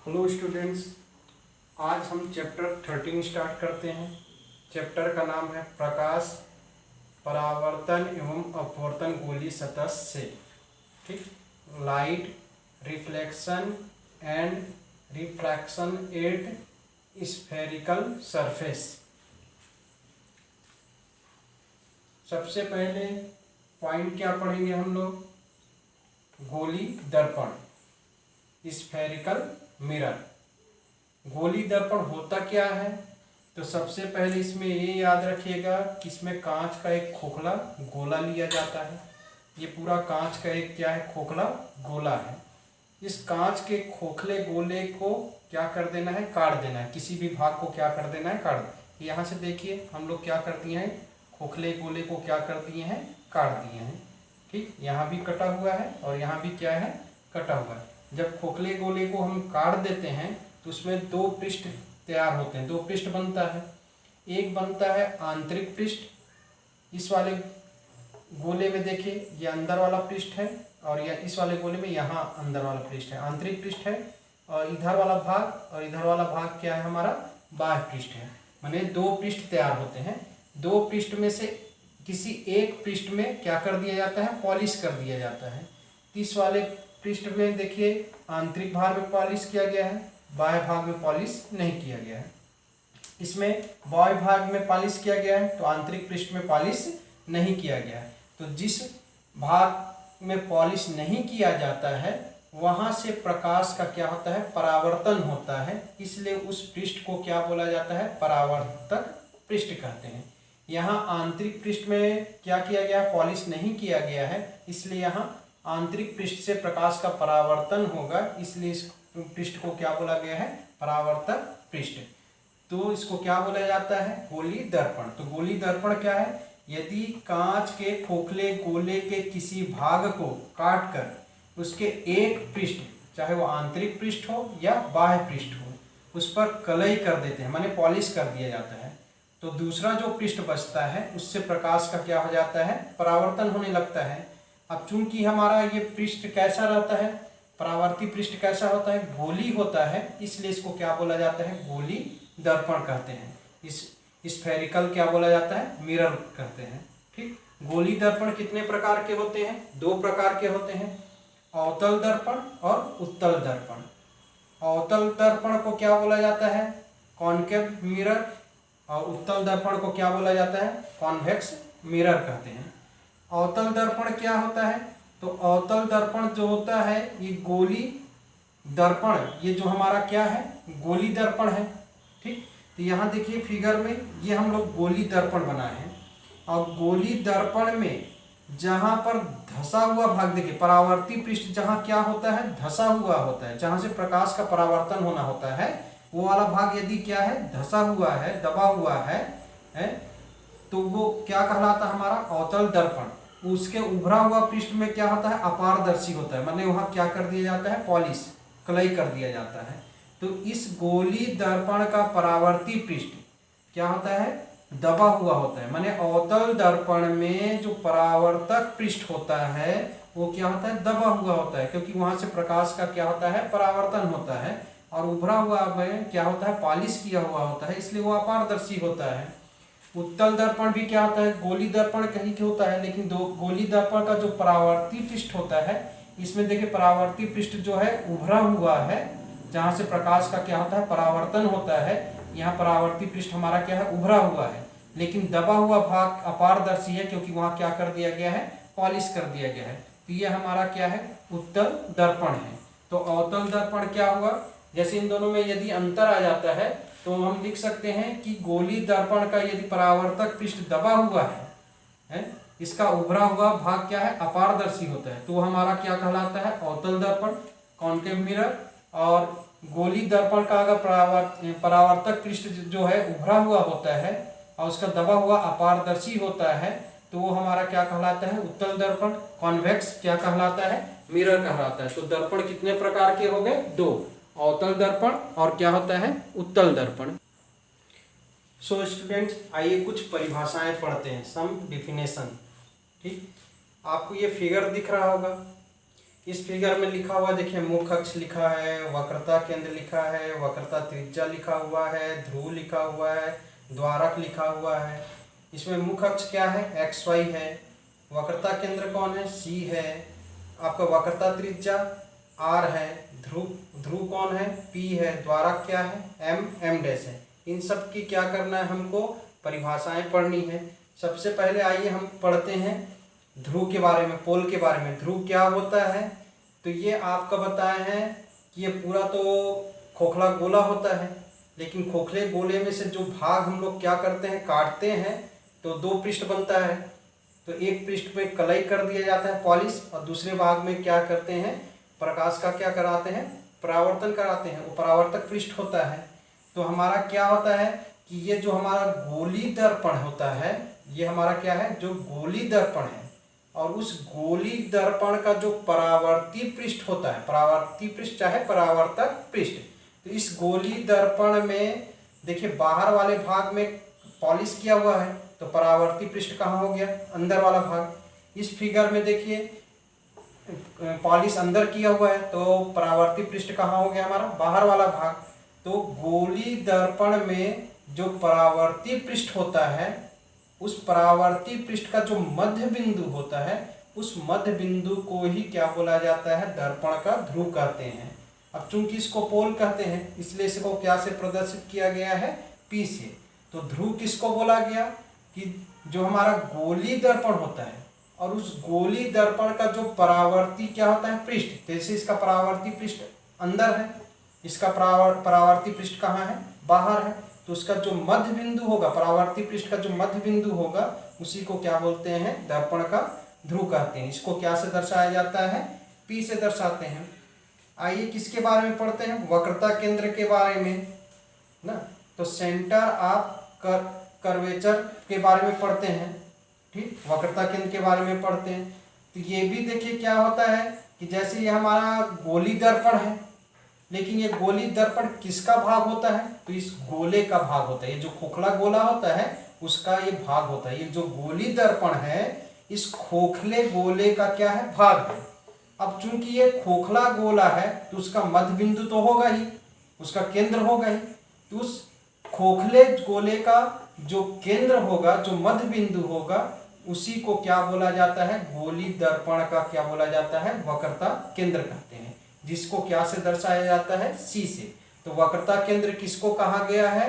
Hello students, आज हम chapter 13 start करते हैं। चैप्टर का नाम है प्रकाश परावर्तन एवं अपवर्तन गोलीय सतह से। ठीक, light reflection and refraction at spherical surface. सबसे पहले पॉइंट क्या पढ़ेंगे हम लोग? गोली दर्पण, स्फेरिकल मिरर। गोली दर्पण होता क्या है? तो सबसे पहले इसमें ये याद रखिएगा कि इसमें कांच का एक खोखला गोला लिया जाता है। ये पूरा कांच का एक क्या है? खोखला गोला है। इस कांच के खोखले गोले को क्या कर देना है? काट देना है। किसी भी भाग को क्या कर देना है? काट। यहाँ से देखिए हम लोग क्या कर दिए हैं, खोखले गोले को क्या कर दिए हैं? काट दिए हैं। ठीक, यहाँ भी कटा हुआ है और यहाँ भी क्या है? कटा हुआ है। जब खोखले गोले को हम काट देते हैं तो उसमें दो पृष्ठ तैयार होते हैं, दो पृष्ठ बनता है। एक बनता है आंतरिक पृष्ठ। इस वाले गोले में देखिए ये अंदर वाला पृष्ठ है और या इस वाले गोले में यहाँ अंदर वाला पृष्ठ है, आंतरिक पृष्ठ है। और इधर वाला भाग और इधर वाला भाग क्या है? हमारा बाह्य पृष्ठ है। माने दो पृष्ठ तैयार होते हैं। दो पृष्ठ में से किसी एक पृष्ठ में क्या कर दिया जाता है? पॉलिश कर दिया जाता है। इस वाले पृष्ठ में देखिए आंतरिक भाग में पॉलिश किया गया है, बाह्य भाग में पॉलिश नहीं किया गया है। इसमें बाह्य भाग में पॉलिश किया गया है तो आंतरिक पृष्ठ में पॉलिश नहीं किया गया है। तो जिस भाग में पॉलिश नहीं किया जाता है वहां से प्रकाश का क्या होता है? परावर्तन होता है। इसलिए उस पृष्ठ को क्या बोला जाता है? परावर्तक पृष्ठ कहते हैं। यहाँ आंतरिक पृष्ठ में क्या किया गया? पॉलिश नहीं किया गया है, इसलिए यहाँ आंतरिक पृष्ठ से प्रकाश का परावर्तन होगा, इसलिए इस पृष्ठ को क्या बोला गया है? परावर्तक पृष्ठ। तो इसको क्या बोला जाता है? गोली दर्पण। तो गोली दर्पण क्या है? यदि कांच के खोखले गोले के किसी भाग को काटकर उसके एक पृष्ठ, चाहे वो आंतरिक पृष्ठ हो या बाह्य पृष्ठ हो, उस पर कलई कर देते हैं, माने पॉलिश कर दिया जाता है, तो दूसरा जो पृष्ठ बचता है उससे प्रकाश का क्या हो जाता है? परावर्तन होने लगता है। अब चूंकि हमारा ये पृष्ठ कैसा रहता है? परावर्ती पृष्ठ कैसा होता है? गोली होता है, इसलिए इसको क्या बोला जाता है? गोली दर्पण कहते हैं। इस स्फेरिकल क्या बोला जाता है? मिरर कहते हैं। ठीक, गोली दर्पण कितने प्रकार के होते हैं? दो प्रकार के होते हैं, अवतल दर्पण और उत्तल दर्पण। अवतल दर्पण को क्या बोला जाता है? Concave mirror. और उत्तल दर्पण को क्या बोला जाता है? कॉन्वेक्स मिरर कहते हैं। अवतल दर्पण क्या होता है? तो अवतल दर्पण जो होता है ये गोली दर्पण, ये जो हमारा क्या है? गोली दर्पण है। ठीक, तो यहाँ देखिए फिगर में ये हम लोग गोली दर्पण बनाए हैं। और गोली दर्पण में जहाँ पर धसा हुआ भाग देखिए, परावर्ती पृष्ठ जहाँ क्या होता है? धसा हुआ होता है, जहाँ से प्रकाश का परावर्तन होना होता है वो वाला भाग यदि क्या है? धसा हुआ है, दबा हुआ है तो वो क्या कहलाता है? हमारा अवतल दर्पण। उसके उभरा हुआ पृष्ठ में क्या होता है? अपारदर्शी होता है, माने वहां क्या कर दिया जाता है? पॉलिश, कलई कर दिया जाता है। तो इस गोली दर्पण का परावर्ती पृष्ठ क्या होता है? दबा हुआ होता है। माने अवतल दर्पण में जो परावर्तक पृष्ठ होता है वो क्या होता है? दबा हुआ होता है, क्योंकि वहां से प्रकाश का क्या होता है? परावर्तन होता है। और उभरा हुआ में क्या होता है? पॉलिश किया हुआ होता है, इसलिए वो अपारदर्शी होता है। उत्तल दर्पण भी क्या होता है? गोली दर्पण कहीं के होता है, लेकिन दो गोली दर्पण का जो परावर्ती पृष्ठ होता है इसमें देखिए परावर्ती पृष्ठ जो है उभरा हुआ है, जहां से प्रकाश का क्या होता है? परावर्तन होता है। यहाँ परावर्ती पृष्ठ हमारा क्या है? उभरा हुआ है, लेकिन दबा हुआ भाग अपारदर्शी है, क्योंकि वहां क्या कर दिया गया है? पॉलिश कर दिया गया है। तो ये हमारा क्या है? उत्तल दर्पण है। तो अवतल दर्पण क्या हुआ? जैसे इन दोनों में यदि अंतर आ जाता है तो हम लिख सकते हैं कि गोली दर्पण का यदि परावर्तक पृष्ठ दबा हुआ है, इसका उभरा हुआ भाग क्या है? अपारदर्शी होता है, तो वो हमारा क्या कहलाता है? अवतल दर्पण, कॉनकेव मिरर। और गोली दर्पण का अगर परावर्तक पृष्ठ जो है उभरा हुआ होता है और उसका दबा हुआ अपारदर्शी होता है तो वो हमारा क्या कहलाता है? उत्तल दर्पण, कॉन्वेक्स क्या कहलाता है? मिरर कहलाता है। तो दर्पण कितने प्रकार के हो गए? दो, अवतल दर्पण और क्या होता है? उत्तल दर्पण। सो स्टूडेंट्स, आइए कुछ परिभाषाएं पढ़ते हैं, सम डिफिनेशन। ठीक, आपको ये फिगर दिख रहा होगा, इस फिगर में लिखा हुआ देखिए, मुख्य अक्ष लिखा है, वक्रता केंद्र लिखा है, वक्रता त्रिज्या लिखा हुआ है, ध्रुव लिखा हुआ है, द्वारक लिखा हुआ है। इसमें मुख्य अक्ष क्या है, एक्स वाई है। वक्रता केंद्र कौन है, सी है। आपका वक्रता त्रिज्या आर है। ध्रुव कौन है, पी है। द्वारक क्या है, एम डैश है। इन सब की क्या करना है, हमको परिभाषाएं पढ़नी है। सबसे पहले आइए हम पढ़ते हैं ध्रुव के बारे में, पोल के बारे में। ध्रुव क्या होता है, तो ये आपका बताए हैं कि ये पूरा तो खोखला गोला होता है, लेकिन खोखले गोले में से जो भाग हम लोग क्या करते हैं, काटते हैं, तो दो पृष्ठ बनता है। तो एक पृष्ठ पे कलई कर दिया जाता है, पॉलिश, और दूसरे भाग में क्या करते हैं, प्रकाश का क्या कराते हैं, परावर्तन कराते हैं, वो परावर्तक पृष्ठ होता है। तो हमारा क्या होता है कि ये जो हमारा गोली दर्पण होता है, ये हमारा क्या है, जो गोली दर्पण है, और उस गोली दर्पण का जो परावर्ती पृष्ठ होता है, परावर्ती पृष्ठ चाहे परावर्तक पृष्ठ, तो इस गोली दर्पण में देखिए बाहर वाले भाग में पॉलिश किया हुआ है, तो परावर्ती पृष्ठ कहाँ हो गया, अंदर वाला भाग। इस फिगर में देखिए पॉलिश अंदर किया हुआ है, तो परावर्ती पृष्ठ कहाँ हो गया, हमारा बाहर वाला भाग। तो गोली दर्पण में जो परावर्ती पृष्ठ होता है, उस परावर्ती पृष्ठ का जो मध्य बिंदु होता है, उस मध्य बिंदु को ही क्या बोला जाता है, दर्पण का ध्रुव कहते हैं। अब चूंकि इसको पोल कहते हैं, इसलिए इसको क्या से प्रदर्शित किया गया है, पी से। तो ध्रुव किसको बोला गया कि जो हमारा गोली दर्पण होता है, और उस गोली दर्पण का जो परावर्ती क्या होता है, पृष्ठ, जैसे इसका परावर्ती पृष्ठ अंदर है, इसका परावर्ती पृष्ठ कहाँ है, बाहर है, तो उसका जो मध्य बिंदु होगा, परावर्ती पृष्ठ का जो मध्य बिंदु होगा, उसी को क्या बोलते हैं, दर्पण का ध्रुव कहते हैं। इसको क्या से दर्शाया जाता है, पी से दर्शाते हैं। आइए किसके बारे में पढ़ते हैं, वक्रता केंद्र के बारे में ना। तो सेंटर ऑफ कर्वेचर के बारे में पढ़ते हैं, ठीक, वक्रता केंद्र के बारे में पढ़ते हैं। तो ये भी देखिए क्या होता है कि जैसे ये हमारा गोली दर्पण है, लेकिन ये गोली दर्पण किसका भाग होता है, तो इस गोले का भाग होता है। ये जो खोखला गोला होता है उसका ये भाग होता है। ये जो गोली दर्पण है, इस खोखले गोले का क्या है, भाग है। अब चूंकि ये खोखला गोला है, तो उसका मध्य बिंदु तो होगा ही, उसका केंद्र होगा ही। तो उस खोखले गोले का जो केंद्र होगा, जो मध्य बिंदु होगा, उसी को क्या बोला जाता है, गोली दर्पण का क्या बोला जाता है, वक्रता केंद्र कहते हैं, जिसको क्या से दर्शाया जाता है, सी से। तो वक्रता केंद्र किसको कहा गया है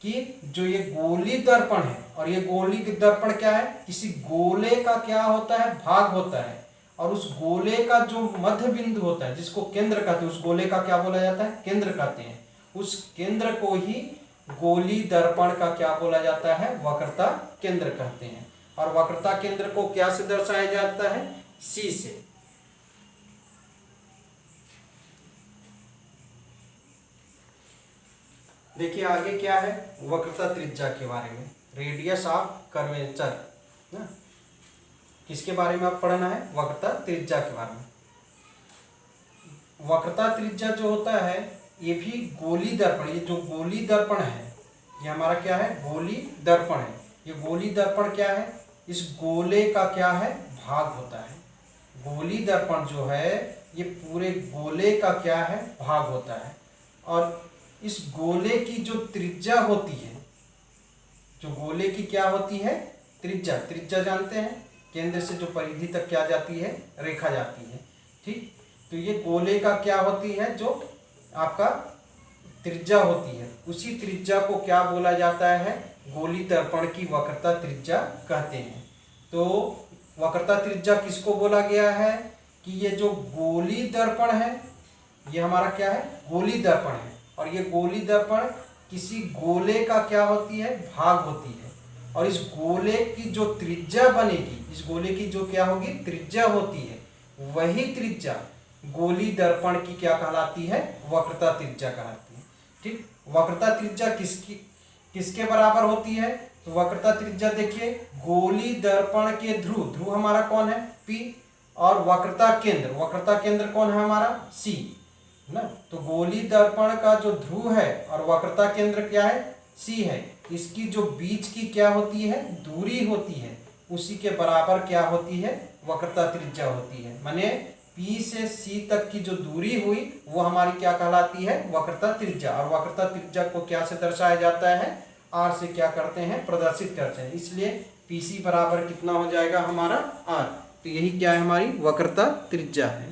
कि जो ये गोली दर्पण है, और ये गोली दर्पण क्या है, किसी गोले का क्या होता है, भाग होता है, और उस गोले का जो मध्य बिंदु होता है, जिसको केंद्र कहते हैं, उस गोले का क्या बोला जाता है, केंद्र कहते हैं। उस केंद्र को ही गोली दर्पण का क्या बोला जाता है, वक्रता केंद्र कहते हैं। और वक्रता केंद्र को क्या से दर्शाया जाता है, सी से। देखिए आगे क्या है, वक्रता त्रिज्या के बारे में, रेडियस ऑफ कर्वेचर ना। किसके बारे में आप पढ़ना है, वक्रता त्रिज्या के बारे में। वक्रता त्रिज्या जो होता है, ये भी गोली दर्पण, ये जो गोली दर्पण है, ये हमारा क्या है, गोली दर्पण है। ये गोली दर्पण क्या है, इस गोले का क्या है, भाग होता है। गोली दर्पण जो है, ये पूरे गोले का क्या है, भाग होता है। और इस गोले की जो त्रिज्या होती है, जो गोले की क्या होती है, त्रिज्या, त्रिज्या जानते हैं, केंद्र से जो परिधि तक क्या जाती है, रेखा जाती है, ठीक। तो ये गोले का क्या होती है, जो आपका त्रिज्या होती है, उसी त्रिज्या को क्या बोला जाता है, गोली दर्पण की वक्रता त्रिज्या कहते हैं। तो वक्रता त्रिज्या किसको बोला गया है कि ये जो गोली दर्पण है, ये हमारा क्या है, गोली दर्पण है, और ये गोली दर्पण किसी गोले का क्या होती है, भाग होती है। और इस गोले की जो त्रिज्या बनेगी, इस गोले की जो क्या होगी, त्रिज्या होती है, वही त्रिज्या गोली दर्पण की क्या कहलाती है, वक्रता त्रिज्या कहलाती है, ठीक। वक्रता त्रिज्या किसके बराबर होती है, तो वक्रता त्रिज्या देखिए, गोली दर्पण के ध्रुव, ध्रुव हमारा कौन है, P, और वक्रता केंद्र कौन है हमारा, C ना। तो गोली दर्पण का जो ध्रुव है और वक्रता केंद्र क्या है, C है, इसकी जो बीच की क्या होती है, दूरी होती है, उसी के बराबर क्या होती है, वक्रता त्रिज्या होती है। माने P से C तक की जो दूरी हुई वो हमारी क्या कहलाती है, वक्रता त्रिज्या। और वक्रता त्रिज्या को क्या से दर्शाया जाता है, R से क्या करते हैं, प्रदर्शित करते हैं। इसलिए PC बराबर कितना हो जाएगा हमारा R। तो यही क्या है, हमारी वक्रता त्रिज्या है।